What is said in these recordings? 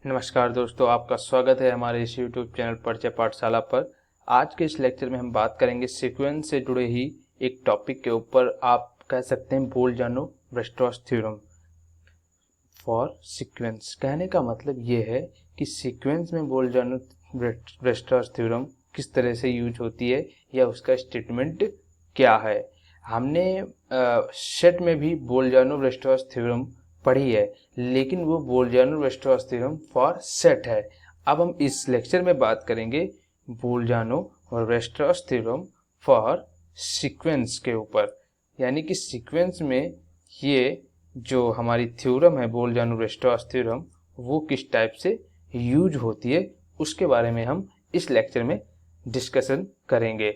नमस्कार दोस्तों, आपका स्वागत है हमारे इस YouTube चैनल परिचय पाठशाला पर। आज के इस लेक्चर में हम बात करेंगे सीक्वेंस से जुड़े ही एक टॉपिक के ऊपर। आप कह सकते हैं बोल जानो ब्रेस्टॉस थ्योरम फॉर सीक्वेंस। कहने का मतलब ये है कि सीक्वेंस में बोल जानो ब्रेस्टॉस थ्योरम किस तरह से यूज होती है या उसका स्टेटमेंट क्या है। हमने सेट में भी बोल जानो ब्रेस्टॉस थ्योरम पढ़ी है, लेकिन वो बोल-जानो-वेस्टरॉस थ्योरम फॉर सेट है। अब हम इस लेक्चर में बात करेंगे बोल-जानो और वेस्टरॉस थ्योरम फॉर सीक्वेंस के ऊपर। यानी कि सीक्वेंस में ये जो हमारी थ्योरम है बोल-जानो-वेस्टरॉस थ्योरम, वो किस टाइप से यूज होती है उसके बारे में हम इस लेक्चर में डिस्कशन करेंगे।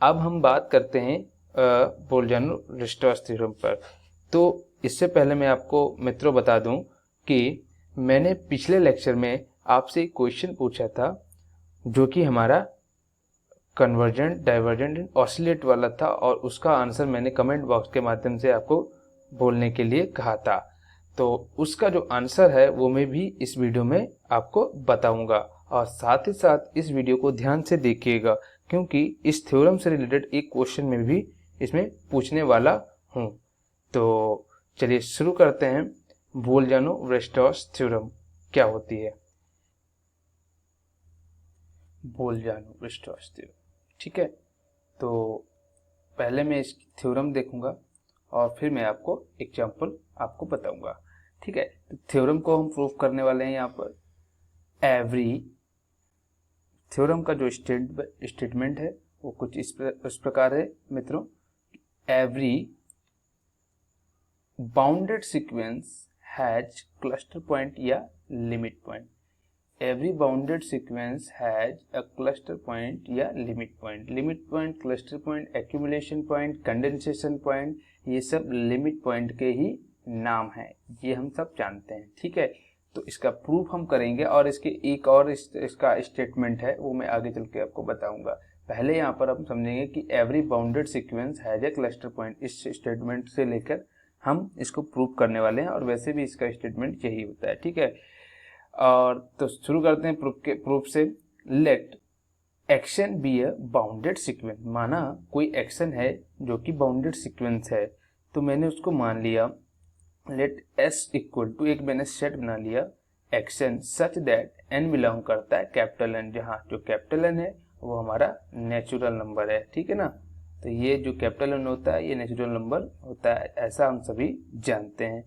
अब हम बात करते हैं बोल-जानो-वेस्टरॉस थ्योरम पर। तो इससे पहले मैं आपको मित्रों बता दूं कि मैंने पिछले लेक्चर में आपसे एक क्वेश्चन पूछा था जो कि हमारा कन्वर्जेंट, डाइवर्जेंट एंड ऑसिलेट वाला था, और उसका आंसर मैंने कमेंट बॉक्स के माध्यम से आपको बोलने के लिए कहा था। तो उसका जो आंसर है वो मैं भी इस वीडियो में आपको बताऊंगा, और साथ ही साथ इस वीडियो को ध्यान से देखिएगा क्योंकि इस थ्योरम से रिलेटेड एक क्वेश्चन में भी इसमें पूछने वाला हूं। तो चलिए शुरू करते हैं। बोल-जानो-वेस्टरॉस थ्योरम क्या होती है? बोल-जानो-वेस्टरॉस थ्योरम, ठीक है। तो पहले मैं इस थ्योरम देखूंगा और फिर मैं आपको एग्जांपल आपको बताऊंगा, ठीक है। तो थ्योरम को हम प्रूव करने वाले हैं यहाँ पर। एवरी थ्योरम का जो स्टेटमेंट है वो कुछ इस प्रकार है मित्रों। Every bounded sequence has cluster point या limit point. Every bounded sequence has a cluster point या limit point. Limit point, cluster point, accumulation point, condensation point, ये सब लिमिट पॉइंट के ही नाम है, ये हम सब जानते हैं, ठीक है। तो इसका प्रूफ हम करेंगे और इसके एक और इसका स्टेटमेंट है वो मैं आगे चल के आपको बताऊंगा। पहले यहाँ पर हम समझेंगे कि every bounded sequence has a cluster point. इस स्टेटमेंट से लेकर हम इसको प्रूव करने वाले हैं, और वैसे भी इसका स्टेटमेंट यही होता है, ठीक है। और तो शुरू करते हैं प्रूफ से। Let action be a bounded sequence. माना कोई एक्शन है जो कि बाउंडेड सीक्वेंस है, तो मैंने उसको मान लिया लेट एस इक्वल टू, एक मैंने सेट बना लिया action such that n belong करता है कैपिटल एन, जहाँ जो कैपिटल एन है वो हमारा नेचुरल नंबर है, ठीक है ना। तो ये जो कैपिटल एन होता है ये नेचुरल नंबर होता है, ऐसा हम सभी जानते हैं।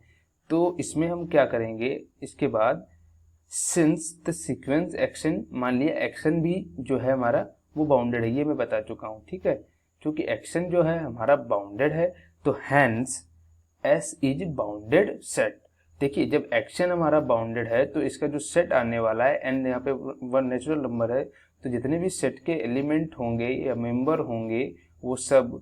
तो इसमें हम क्या करेंगे इसके बाद, सिंस द सीक्वेंस एक्शन, मान लिया एक्शन भी जो है हमारा वो बाउंडेड है, ये मैं बता चुका हूँ, ठीक है। क्योंकि एक्शन जो है हमारा बाउंडेड है तो hence S is bounded set. देखिए जब एक्शन हमारा बाउंडेड है तो इसका जो सेट आने वाला है, एन यहाँ पे वन नेचुरल नंबर है, तो जितने भी सेट के एलिमेंट होंगे या मेंबर होंगे वो सब,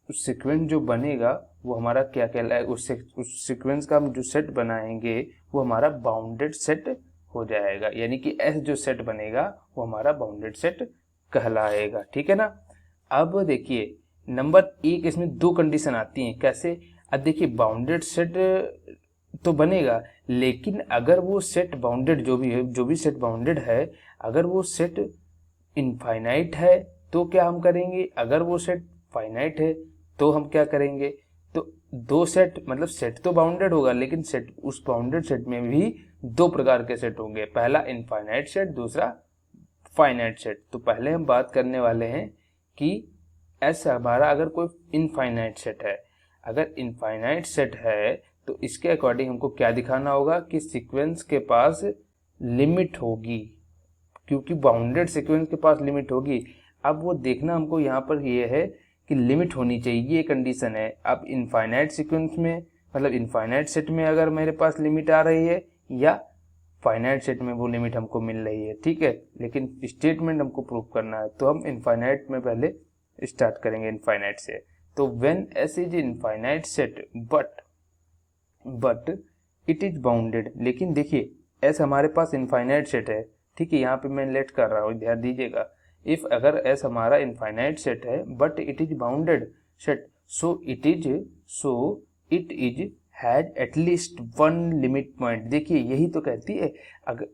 उस सीक्वेंस जो बनेगा वो हमारा क्या कहलाए, उस सीक्वेंस का हम जो सेट बनाएंगे वो हमारा बाउंडेड सेट हो जाएगा। यानी कि एस जो सेट बनेगा वो हमारा बाउंडेड सेट कहलाएगा, ठीक है ना। अब देखिए नंबर एक, इसमें दो कंडीशन आती हैं। कैसे? अब देखिए बाउंडेड सेट तो बनेगा, लेकिन अगर वो सेट बाउंडेड जो भी सेट बाउंडेड है, अगर वो सेट इनफाइनाइट है तो क्या हम करेंगे, अगर वो सेट फाइनाइट है तो हम क्या करेंगे। तो दो सेट, मतलब सेट तो बाउंडेड होगा, लेकिन सेट, उस बाउंडेड सेट में भी दो प्रकार के सेट होंगे, पहला इनफाइनाइट सेट, दूसरा फाइनाइट सेट। तो पहले हम बात करने वाले हैं कि ऐसा हमारा अगर कोई इनफाइनाइट सेट है, अगर इनफाइनाइट सेट है तो इसके अकॉर्डिंग हमको क्या दिखाना होगा कि सीक्वेंस के पास लिमिट होगी, क्योंकि बाउंडेड सीक्वेंस के पास लिमिट होगी। अब वो देखना हमको यहाँ पर ये है कि लिमिट होनी चाहिए, ये कंडीशन है। अब इनफाइनाइट सीक्वेंस में, मतलब इनफाइनाइट सेट में अगर मेरे पास लिमिट आ रही है या फाइनाइट सेट में वो लिमिट हमको मिल रही है, ठीक है। लेकिन स्टेटमेंट हमको प्रूव करना है, तो हम इनफाइनाइट में पहले स्टार्ट करेंगे, इनफाइनाइट से। तो when S is infinite set but it is bounded. लेकिन देखिए एस हमारे पास इनफाइनाइट सेट है, ठीक है, यहाँ पे मैं लेट कर रहा हूँ, ध्यान दीजिएगा। इफ अगर एस हमारा इनफाइनाइट सेट है but it is bounded set, so it is has at least one limit point. देखिए यही तो कहती है, अगर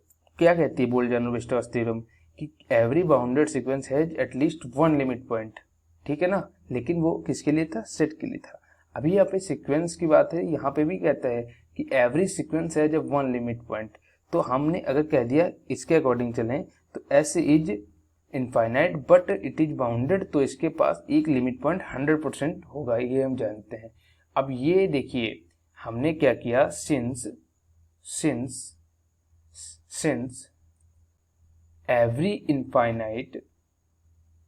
क्या कहती है बोल्जानो-वेस्टर्स थ्योरम कि every bounded sequence has at least one limit point, ठीक है ना। लेकिन वो किसके लिए था, सेट के लिए था। अभी यहाँ पे सीक्वेंस की बात है, यहाँ पे भी कहता है कि every sequence has one limit point. तो हमने अगर कह दिया इसके अकॉर्डिंग चलें तो S is infinite but it is bounded, तो इसके पास एक लिमिट पॉइंट 100% होगा, ये हम जानते हैं। अब ये देखिए हमने क्या किया, since every infinite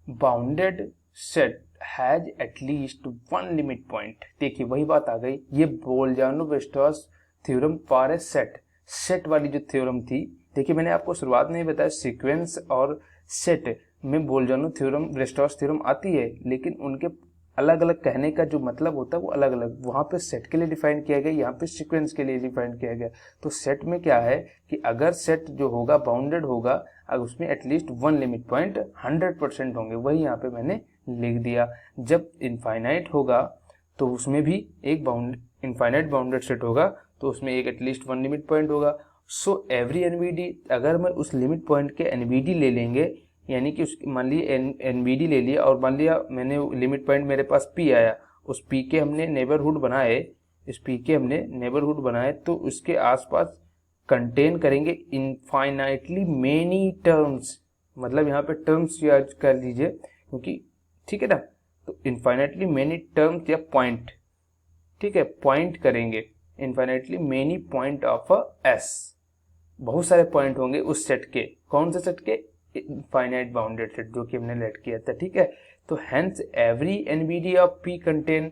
bounded set has at least one limit point. देखिए वही बात आ गई, ये बोल्जानो-वेस्टर्स थ्योरम फॉर ए सेट वाली जो थ्योरम थी। देखिए मैंने आपको शुरुआत में ही बताया सीक्वेंस और सेट में बोल्जानो-वेस्टर्स थ्योरम आती है, लेकिन उनके अलग अलग कहने का जो मतलब होता है वो अलग अलग। वहां पे सेट के लिए डिफाइन किया गया, यहाँ पे सीक्वेंस के लिए डिफाइन किया गया। तो सेट में क्या है कि अगर सेट जो होगा बाउंडेड होगा, अगर उसमें एटलीस्ट वन लिमिट पॉइंट 100% होंगे, वही यहाँ पे मैंने लिख दिया। जब इनफाइनाइट होगा तो उसमें भी एक इनफाइनाइट बाउंडेड सेट होगा तो उसमें एक एटलीस्ट वन लिमिट पॉइंट होगा। सो एवरी एनवीडी, अगर मैं उस लिमिट पॉइंट के एनवीडी ले लेंगे, यानी कि उसकी मान लिया एनवीडी ले लिया और मान लिया मैंने लिमिट पॉइंट मेरे पास पी आया, उस पी के हमने नेबरहुड बनाए, इस पी के हमने नेबरहुड बनाए तो उसके आसपास कंटेन करेंगे इनफाइनाइटली मेनी टर्म्स। मतलब यहाँ पे टर्म्स याद कर लीजिए क्योंकि ठीक है ना, तो इनफाइनाइटली मेनी टर्म्स या पॉइंट, ठीक है, पॉइंट करेंगे infinitely many point of S. बहुत सारे पॉइंट होंगे उस सेट के, कौन से सेट के, इनफाइनाइट बाउंडेड सेट जो कि हमने लेट किया था, ठीक है। तो hence every NBD of P contain,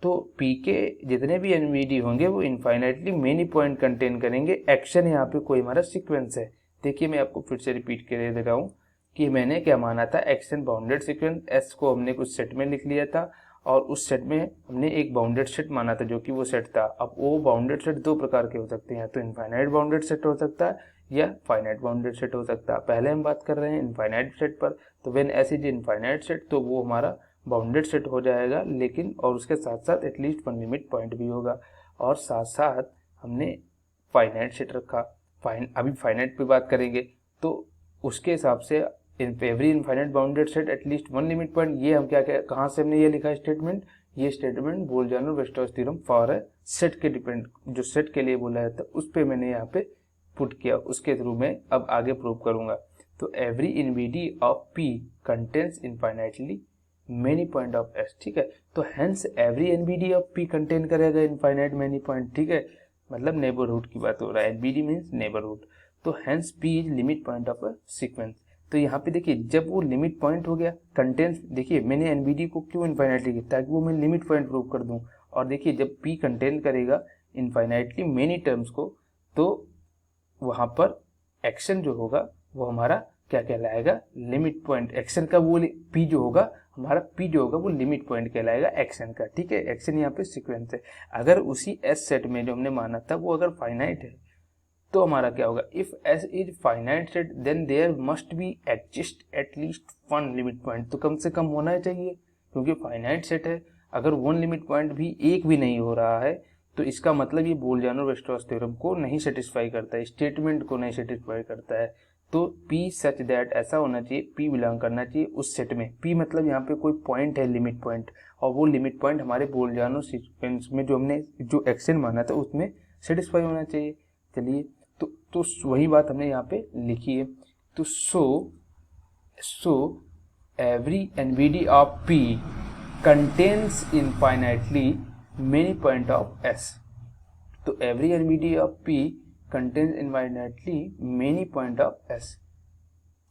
तो पी के जितने भी एनवीडी होंगे वो इनफाइनाइटली मेनी पॉइंट कंटेन करेंगे। एक्शन यहाँ पे कोई हमारा सीक्वेंस है। देखिए मैं आपको फिर से रिपीट कर दे रहा हूँ कि मैंने क्या माना था, एक्शन बाउंडेड सीक्वेंस, एस को हमने कुछ सेट में लिख लिया था और उस सेट में हमने एक बाउंडेड सेट माना था जो कि वो सेट था। अब वो बाउंडेड सेट दो प्रकार के हो सकते हैं, या तो इनफाइनाइट बाउंडेड सेट हो सकता है या फाइनाइट बाउंडेड सेट हो सकता है। पहले हम बात कर रहे हैं इनफाइनाइट सेट पर, तो when S is infinite set तो वो हमारा बाउंडेड सेट हो जाएगा, लेकिन और उसके साथ साथ एटलीस्ट वन लिमिट पॉइंट भी होगा। और साथ साथ हमने फाइनाइट सेट रखा, अभी फाइनाइट पे बात करेंगे तो उसके हिसाब से every infinite bounded set at least one limit point. ये हम क्या कहाँ से हमने ये लिखा स्टेटमेंट, ये statement Bolzano Weierstrass theorem for a set के डिपेंड, जो सेट के लिए बोला जाता है उस पे मैंने यहाँ पे पुट किया, उसके थ्रू मैं अब आगे प्रूव करूंगा। तो every NBD of P contains infinitely many point of S, ठीक है। तो hence every NBD of P contain करेगा इनफाइनाइट मेनी पॉइंट, ठीक है, मतलब नेबरहुड की बात हो रहा है, एनवीडी मींस नेबरहुड। तो hence P is limit point of a sequence. तो यहाँ पे देखिए जब वो लिमिट पॉइंट हो गया कंटेंस, देखिए मैंने एनवीडी को क्यों इनफाइनाइटली किया, ताकि वो मैं लिमिट पॉइंट प्रूव कर दूं। और देखिए जब पी कंटेन करेगा इनफाइनाइटली मेनी टर्म्स को, तो वहां पर एक्शन जो होगा वो हमारा क्या कहलाएगा, लिमिट पॉइंट। एक्शन का वो पी जो होगा हमारा, पी जो होगा वो लिमिट पॉइंट कहलाएगा एक्शन का, ठीक है। एक्शन यहाँ पे सीक्वेंस है। अगर उसी एस सेट में जो हमने माना था वो अगर फाइनाइट है तो हमारा क्या होगा, if S is finite set then there must be exist at least one limit point. तो कम से कम होना चाहिए, क्योंकि फाइनाइट सेट है, अगर वन लिमिट पॉइंट भी एक भी नहीं हो रहा है तो इसका मतलब ये बोल्जानो-वेस्टर्स थ्योरम को नहीं सेटिस्फाई करता है, स्टेटमेंट को नहीं सेटिस्फाई करता है। तो P सच दैट ऐसा होना चाहिए, P बिलोंग करना चाहिए उस सेट में। P मतलब यहाँ पे कोई पॉइंट है लिमिट पॉइंट, और वो लिमिट पॉइंट हमारे बोल्जानो सीक्वेंस में जो हमने जो एक्शन माना था उसमें सेटिस्फाई होना चाहिए। चलिए तो वही बात हमने यहाँ पे लिखी है। तो so every NBD of P contains infinitely many point of S। तो every NBD of P contains infinitely many point of S,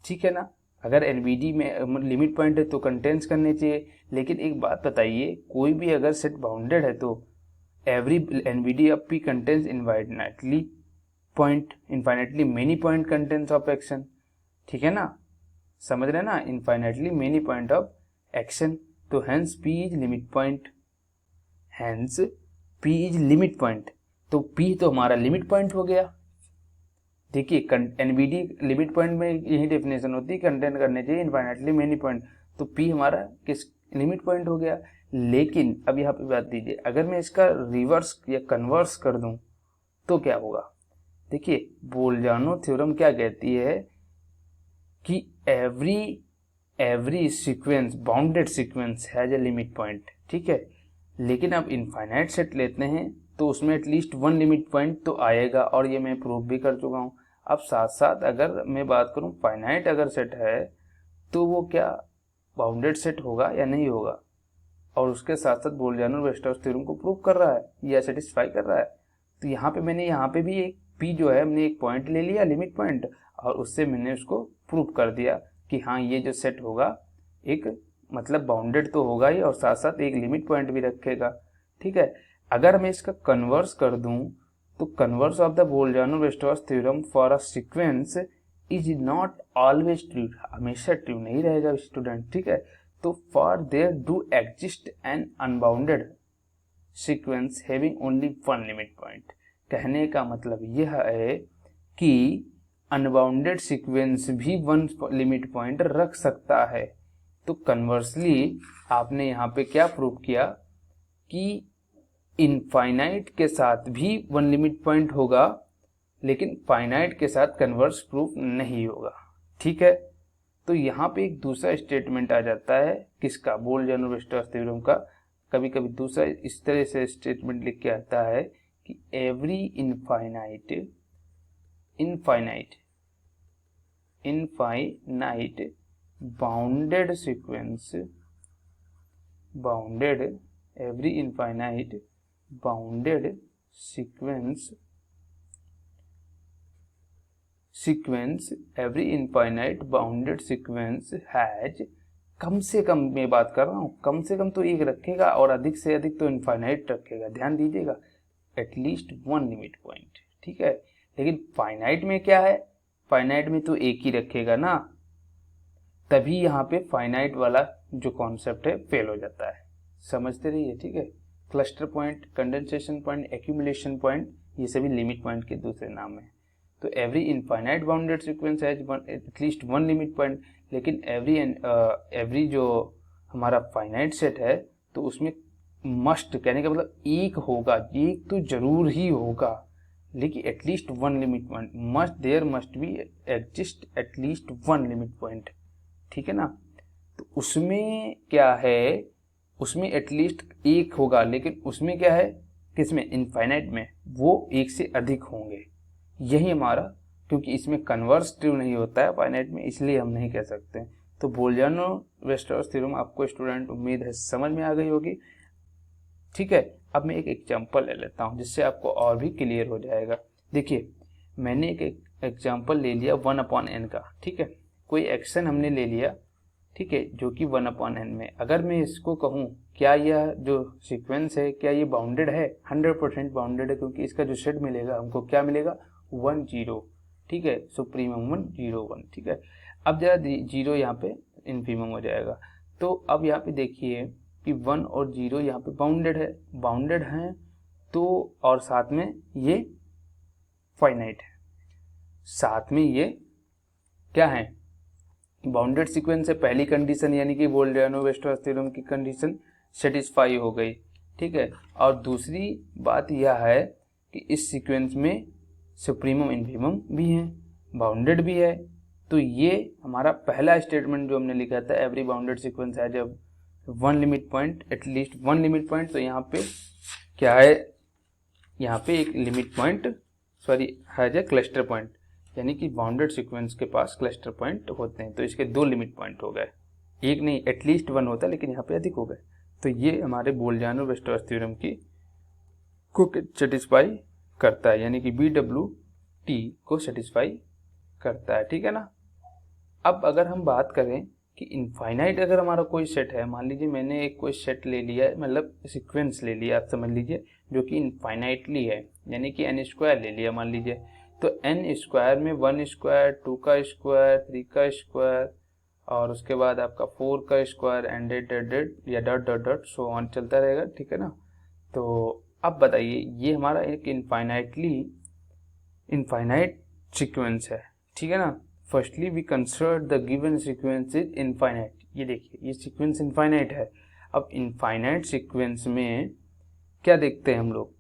ठीक है ना। अगर एनवीडी में लिमिट पॉइंट है तो कंटेन्स करने चाहिए। लेकिन एक बात बताइए, कोई भी अगर सेट बाउंडेड है तो every NBD of P contains infinitely point, infinitely many point contains of x n, ठीक है ना, समझ रहे ना, infinitely many point of x n. तो hence P is limit point, hence P is limit point. तो P तो हमारा लिमिट पॉइंट हो गया। देखिए एनवीडी लिमिट पॉइंट में यही डेफिनेशन होती है, कंटेन करने चाहिए इनफाइनाइटली मेनी पॉइंट। तो P हमारा किस लिमिट पॉइंट हो गया। लेकिन अब यहाँ पे बात दीजिए, अगर मैं इसका रिवर्स या कन्वर्स कर दूं तो क्या होगा। देखिए बोल्जानो थ्योरम क्या कहती है कि every sequence bounded sequence has a limit point, ठीक है। लेकिन अब इनफाइनाइट सेट लेते हैं तो उसमें एटलीस्ट वन लिमिट पॉइंट तो आएगा, और ये मैं प्रूव भी कर चुका हूँ। अब साथ साथ अगर मैं बात करूँ फाइनाइट अगर सेट है तो वो क्या बाउंडेड सेट होगा या नहीं होगा, और उसके साथ साथ बोल्जानो-वेस्टर्स थ्योरम को प्रूव कर रहा है या सेटिस्फाई कर रहा है। तो यहाँ पे मैंने यहाँ पे भी एक पी जो है हमने एक पॉइंट ले लिया लिमिट पॉइंट, और उससे मैंने उसको प्रूव कर दिया कि हाँ ये जो सेट होगा एक मतलब बाउंडेड तो होगा ही और साथ साथ एक लिमिट पॉइंट भी रखेगा, ठीक है। अगर मैं इसका कन्वर्स कर दूं तो converse of the Bolzano Weierstrass theorem for a sequence is not always true, हमेशा ट्रू नहीं रहेगा स्टूडेंट, ठीक है। तो for there do exist an unbounded sequence having only one limit point. कहने का मतलब यह है कि अनबाउंडेड सीक्वेंस भी वन लिमिट पॉइंट रख सकता है। तो कन्वर्सली आपने यहाँ पे क्या प्रूव किया कि इनफाइनाइट के साथ भी वन लिमिट पॉइंट होगा, लेकिन फाइनाइट के साथ कन्वर्स प्रूफ नहीं होगा, ठीक है। तो यहाँ पे एक दूसरा स्टेटमेंट आ जाता है किसका, बोल्जानो-वेस्टर्स थ्योरम का। कभी कभी दूसरा इस तरह से स्टेटमेंट लिख के आता है कि every infinite bounded sequence every infinite bounded sequence has, कम से कम मैं बात कर रहा हूँ, कम से कम तो एक रखेगा और अधिक से अधिक तो इनफाइनाइट रखेगा, ध्यान दीजिएगा, एटलीस्ट वन लिमिट पॉइंट, ठीक है। लेकिन फाइनाइट में क्या है, फाइनाइट में तो एक ही रखेगा ना, तभी यहाँ पे फाइनाइट वाला जो कॉन्सेप्ट है फेल हो जाता है, समझते रहिए, ठीक है। Cluster point, condensation point, accumulation point, ये सभी लिमिट पॉइंट के दूसरे नाम हैं। तो every infinite bounded sequence has at least one limit point, लेकिन एवरी जो हमारा फाइनाइट सेट है तो उसमें मस्ट कहने का मतलब एक होगा, एक तो जरूर ही होगा, लेकिन at least one limit point there must be exist at least one limit point, ठीक है ना। तो उसमें क्या है, उसमें एटलीस्ट एक होगा, लेकिन उसमें क्या है, किसमें, इनफाइनाइट में वो एक से अधिक होंगे, यही हमारा, क्योंकि इसमें कन्वर्स ट्रू नहीं होता है फाइनाइट में, इसलिए हम नहीं कह सकते। तो बोल्जानो-वेस्टर्स थ्योरम आपको स्टूडेंट उम्मीद है समझ में आ गई होगी, ठीक है। अब मैं एक एग्जांपल ले लेता हूं जिससे आपको और भी क्लियर हो जाएगा। देखिए मैंने एक एग्जांपल ले लिया 1/n का, ठीक है। कोई एक्शन हमने ले लिया, ठीक है, जो कि 1/n में, अगर मैं इसको कहूँ क्या यह जो सीक्वेंस है क्या ये बाउंडेड है, 100% बाउंडेड है, क्योंकि इसका जो सेट मिलेगा हमको क्या मिलेगा 1 0, ठीक है, सुप्रीमम 1 0 1, ठीक है। अब जरा 0 यहाँ पे इनफीमम हो जाएगा। तो अब यहाँ पे देखिए कि 1 और 0 यहाँ पे बाउंडेड है तो, और साथ में ये फाइनाइट है, साथ में ये क्या है, बाउंडेड सीक्वेंस है। पहली कंडीशन यानी कि बोल्जानो-वेस्टर्स थ्योरम की कंडीशन सेटिस्फाई हो गई, ठीक है। और दूसरी बात यह है कि इस सीक्वेंस में सुप्रीमम इनफीमम भी है, बाउंडेड भी है। तो ये हमारा पहला स्टेटमेंट जो हमने लिखा था, एवरी बाउंडेड सीक्वेंस है जब one limit point, at least one limit point. तो यहाँ पे क्या है, यहाँ पे एक limit point has a cluster point, यानी कि बाउंडेड सीक्वेंस के पास क्लस्टर पॉइंट होते हैं। तो इसके दो लिमिट पॉइंट हो गए, एक नहीं एटलीस्ट वन होता है, लेकिन यहाँ पे अधिक हो गए। तो ये हमारे बोल्जानो-वेस्टर्स थ्योरम की को सेटिस्फाई करता है, यानी कि BWT को सेटिस्फाई करता है, ठीक है ना। अब अगर हम बात करें कि इनफाइनाइट अगर हमारा कोई सेट है, मान लीजिए मैंने एक कोई सेट ले लिया है, मतलब सीक्वेंस ले लिया, आप समझ लीजिए, जो कि इनफाइनाइटली है, यानी कि n स्क्वायर ले लिया मान लीजिए। तो n स्क्वायर में 1 स्क्वायर, 2 का स्क्वायर, 3 का स्क्वायर, और उसके बाद आपका 4 का स्क्वायर एंड या dot dot dot so on चलता रहेगा, ठीक है ना। तो अब बताइए ये हमारा एक इनफाइनाइट सीक्वेंस है, ठीक है ना। Firstly we consider the given sequence is infinite, ये देखिए ये सीक्वेंस इनफाइनाइट है। अब इनफाइनाइट सीक्वेंस में क्या देखते हैं हम लोग,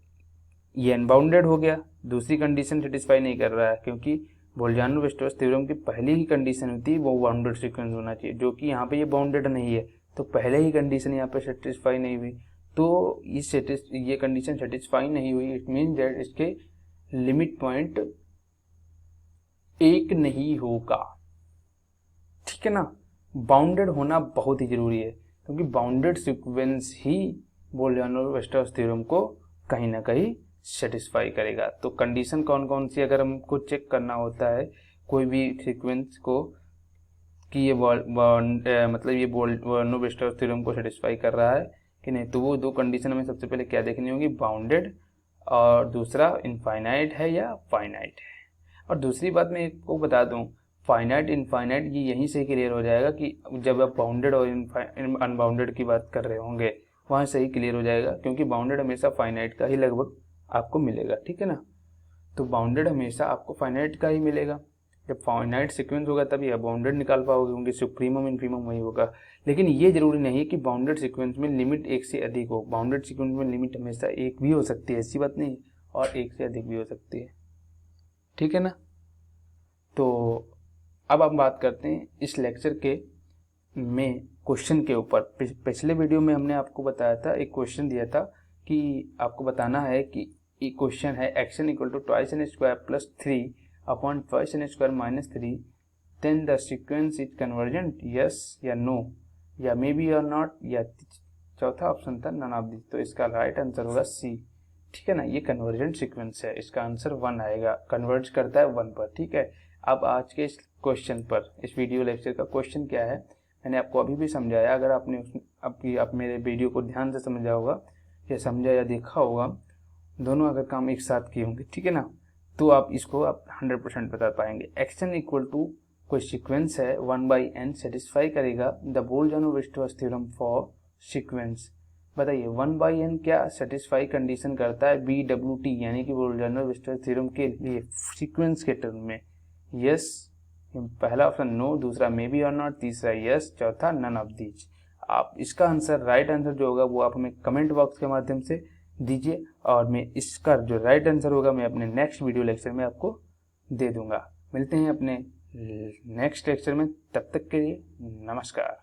ये अनबाउंडेड हो गया, दूसरी कंडीशन सेटिस्फाई नहीं कर रहा है, क्योंकि बोल्जानो-वीस्टोस थ्योरम की पहली ही कंडीशन होती है वो बाउंडेड सीक्वेंस होना चाहिए, जो कि यहाँ पे ये बाउंडेड नहीं है, तो पहले ही कंडीशन यहाँ पे सेटिस्फाई नहीं हुई, तो ये कंडीशन सेटिस्फाई नहीं हुई, इट मीन दैट इसके लिमिट पॉइंट एक नहीं होगा, ठीक है ना। बाउंडेड होना बहुत ही जरूरी है, क्योंकि बाउंडेड सीक्वेंस ही बोल्जानो-वीस्टोस थ्योरम को कहीं ना कहीं सेटिस्फाई करेगा। तो कंडीशन कौन कौन सी अगर हमको चेक करना होता है कोई भी सीक्वेंस को कि ये मतलब ये बोल्जानो-वीस्टोस थ्योरम को सेटिस्फाई कर रहा है कि नहीं, तो वो दो कंडीशन हमें सबसे पहले क्या देखनी होगी, बाउंडेड, और दूसरा इनफाइनाइट है या फाइनाइट है। और दूसरी बात मैं आपको बता दूं, फाइनाइट इनफाइनाइट ये यहीं से क्लियर हो जाएगा कि जब आप बाउंडेड और अनबाउंडेड की बात कर रहे होंगे वहाँ से ही क्लियर हो जाएगा, क्योंकि बाउंडेड हमेशा फाइनाइट का ही लगभग आपको मिलेगा, ठीक है ना। तो बाउंडेड हमेशा आपको फाइनाइट का ही मिलेगा, जब फाइनाइट सीक्वेंस होगा तभी आप बाउंडेड निकाल पाओगे, क्योंकि सुप्रीमम इनफीमम वही होगा। लेकिन ये जरूरी नहीं है कि बाउंडेड सीक्वेंस में लिमिट एक से अधिक हो, बाउंडेड सीक्वेंस में लिमिट हमेशा एक भी हो सकती है, ऐसी बात नहीं, और एक से अधिक भी हो सकती है, ठीक है ना। तो अब हम बात करते हैं इस लेक्चर के में क्वेश्चन के ऊपर। पिछले वीडियो में हमने आपको बताया था, एक क्वेश्चन दिया था कि आपको बताना है कि एक क्वेश्चन है action equal to twice n square plus 3 upon twice n square minus 3, then the sequence is convergent, yes या नो, या मे बी और नॉट, या चौथा ऑप्शन था नन ऑफ दिस। तो इसका राइट आंसर होगा सी, ठीक है ना। ये कन्वर्जेंट सीक्वेंस है, इसका आंसर 1 आएगा, कन्वर्ज करता है 1 पर, ठीक है। अब आज के इस क्वेश्चन पर, इस वीडियो लेक्चर का क्वेश्चन क्या है मैंने आपको अभी भी समझाया, अगर आपने आप मेरे वीडियो को ध्यान से समझा होगा या समझा या देखा होगा, दोनों अगर काम एक साथ किए होंगे, ठीक है ना, तो आप इसको आप 100% बता पाएंगे। एक्शन इक्वल टू कोई सीक्वेंस है 1/n सेटिस्फाई करेगा द बोल्जानो-वीस्टोस थ्योरम फॉर सीक्वेंस। बताइए 1/n क्या सेटिस्फाई कंडीशन करता है BWT यानी कि बोल्जानो-वीस्टोस थ्योरम के लिए सीक्वेंस के टर्म में, यस, पहला ऑप्शन नो, दूसरा मे बी और नॉट, तीसरा यस, चौथा नन ऑफ दीज। आप इसका आंसर, राइट आंसर जो होगा वो आप हमें कमेंट बॉक्स के माध्यम से दीजिए, और मैं इसका जो राइट आंसर होगा मैं अपने नेक्स्ट वीडियो लेक्चर में आपको दे दूंगा। मिलते हैं अपने नेक्स्ट लेक्चर में, तब तक के लिए नमस्कार।